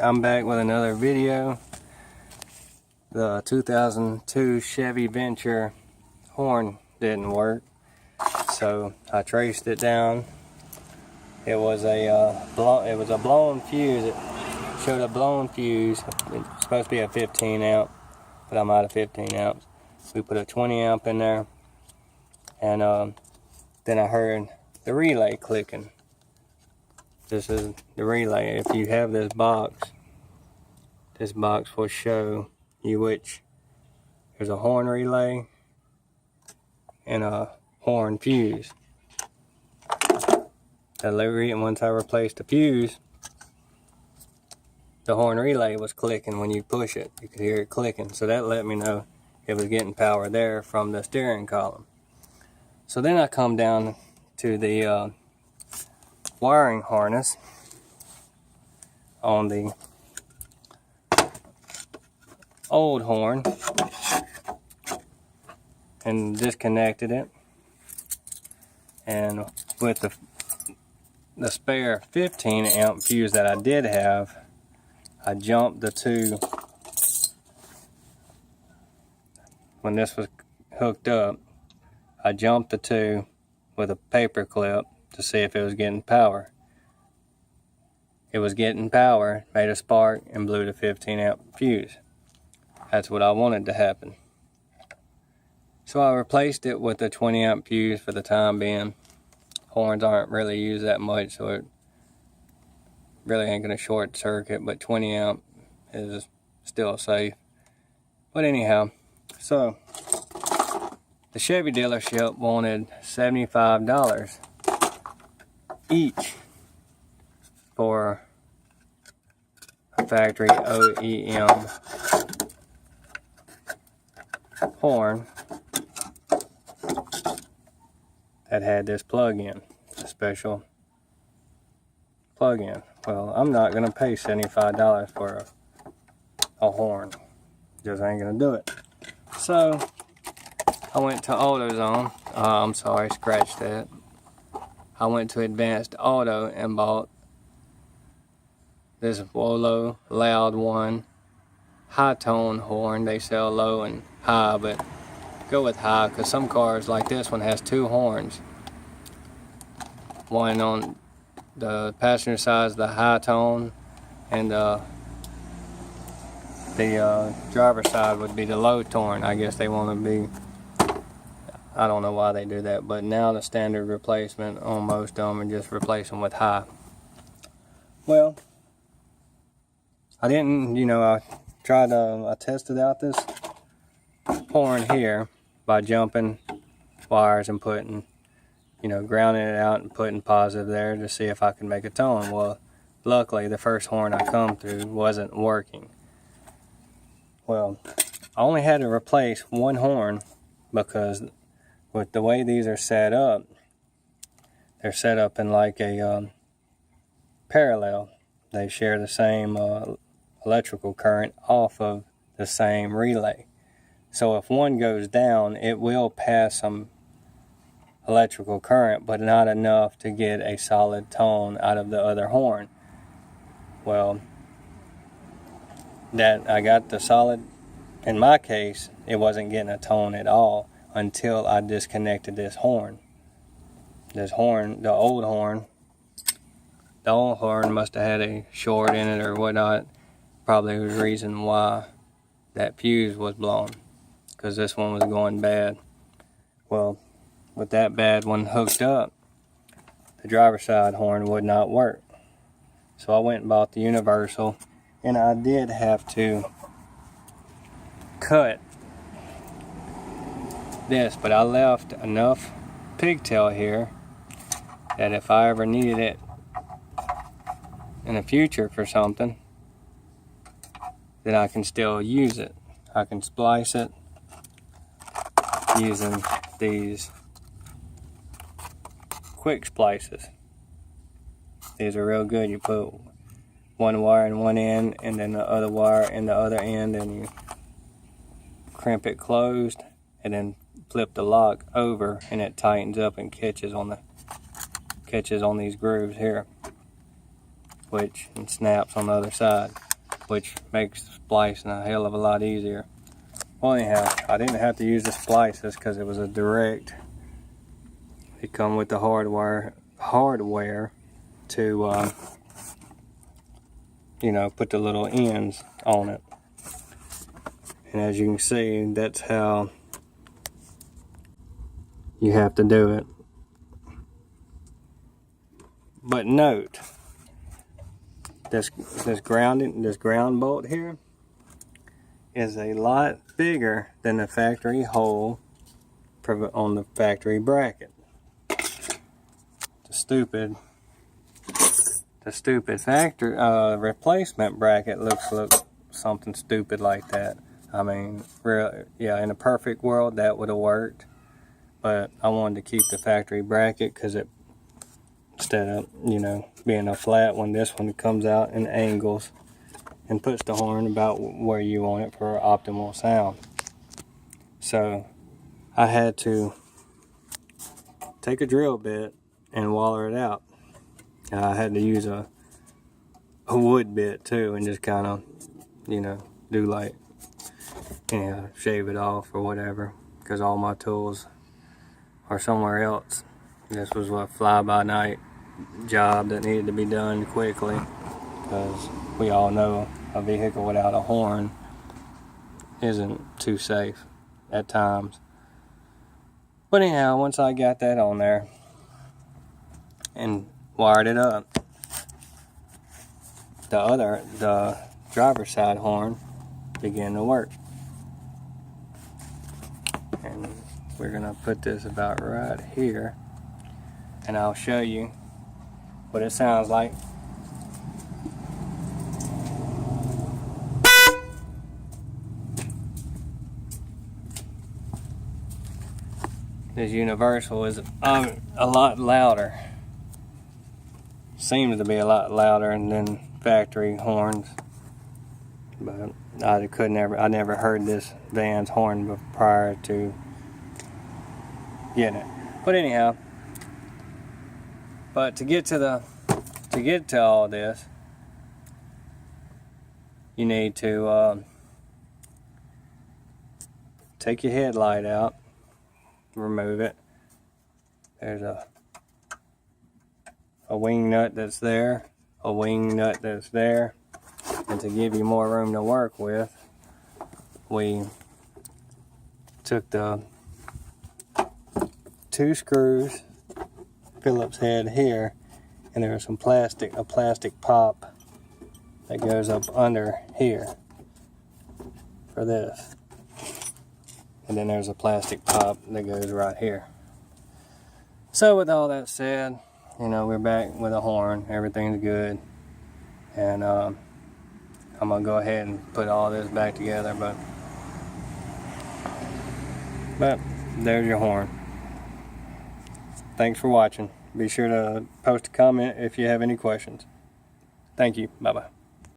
I'm back with another video. The 2002 Chevy Venture horn didn't work, so I traced it down. It was a blown fuse. It showed a blown fuse. It's supposed to be a 15 amp, but I'm out of 15 amps. We put a 20 amp in there, and then I heard the relay clicking. This is the relay. If you have this box will show you which there's a horn relay and a horn fuse. Once I replaced the fuse, the horn relay was clicking when you push it. You could hear it clicking, so that let me know it was getting power there from the steering column. So then I come down to the wiring harness on the old horn and disconnected it, and with the spare 15 amp fuse that I did have, I jumped the two. When this was hooked up, I jumped the two with a paper clip to see if it was getting power. It was getting power, made a spark, and blew the 15 amp fuse. That's what I wanted to happen. So I replaced it with a 20 amp fuse for the time being. Horns aren't really used that much, so it really ain't gonna short circuit, but 20 amp is still safe. But anyhow, so the Chevy dealership wanted $75 each for a factory OEM horn that had this plug-in, a special plug-in. Well, I'm not gonna pay $75 for a horn. Just ain't gonna do it. So I went to AutoZone. I'm sorry, scratch that. I went to Advanced Auto and bought this Wolo Loud One high tone horn. They sell low and high, but go with high because some cars like this one has two horns. One on the passenger side is the high tone, and the driver's side would be the low tone. I guess they want to be, I don't know why they do that, but now the standard replacement on most of them are just replace them with high. Well, I didn't, I tested out this horn here by jumping wires and putting, grounding it out and putting positive there to see if I could make a tone. Well, luckily the first horn I come through wasn't working. Well, I only had to replace one horn because with the way these are set up, they're set up in like a parallel. They share the same electrical current off of the same relay. So if one goes down, it will pass some electrical current, but not enough to get a solid tone out of the other horn. Well, that I got the solid. In my case, it wasn't getting a tone at all until I disconnected this horn. The old horn must have had a short in it or whatnot. Probably was the reason why that fuse was blown, because this one was going bad. Well, with that bad one hooked up, the driver's side horn would not work. So I went and bought the universal, and I did have to cut this, but I left enough pigtail here that if I ever needed it in the future for something, then I can still use it. I can splice it using these quick splices. These are real good. You put one wire in one end and then the other wire in the other end, and you crimp it closed and then flip the lock over, and it tightens up and catches on these grooves here. which and snaps on the other side, which makes splicing a hell of a lot easier. Well, anyhow, I didn't have to use the splices because it was a direct. It come with the hardware to you know, put the little ends on it. And as you can see, that's how you have to do it. But note, this ground bolt here is a lot bigger than the factory hole on the factory bracket. The stupid factory replacement bracket looks something stupid like that. I mean, really, yeah, in a perfect world that would have worked, but I wanted to keep the factory bracket because it, instead of, you know, being a flat one, this one comes out in angles and puts the horn about where you want it for optimal sound. So I had to take a drill bit and waller it out. I had to use a wood bit too, and just kind of, you know, do like, yeah, shave it off or whatever, because all my tools are somewhere else. This was a fly-by-night job that needed to be done quickly, because we all know a vehicle without a horn isn't too safe at times. But anyhow, once I got that on there and wired it up, the driver's side horn began to work. And we're gonna put this about right here, and I'll show you what it sounds like. This universal is a lot louder. Seems to be a lot louder than factory horns, but I never heard this van's horn prior to getting it. But anyhow, but to get to all this, you need to take your headlight out, remove it. There's a wing nut that's there, a wing nut that's there, and to give you more room to work with, we took the 2 screws, Phillips head here, and there's some a plastic pop that goes up under here for this, and then there's a plastic pop that goes right here. So with all that said, you know, we're back with a horn, everything's good, and I'm gonna go ahead and put all this back together, but there's your horn. Thanks for watching. Be sure to post a comment if you have any questions. Thank you. Bye-bye.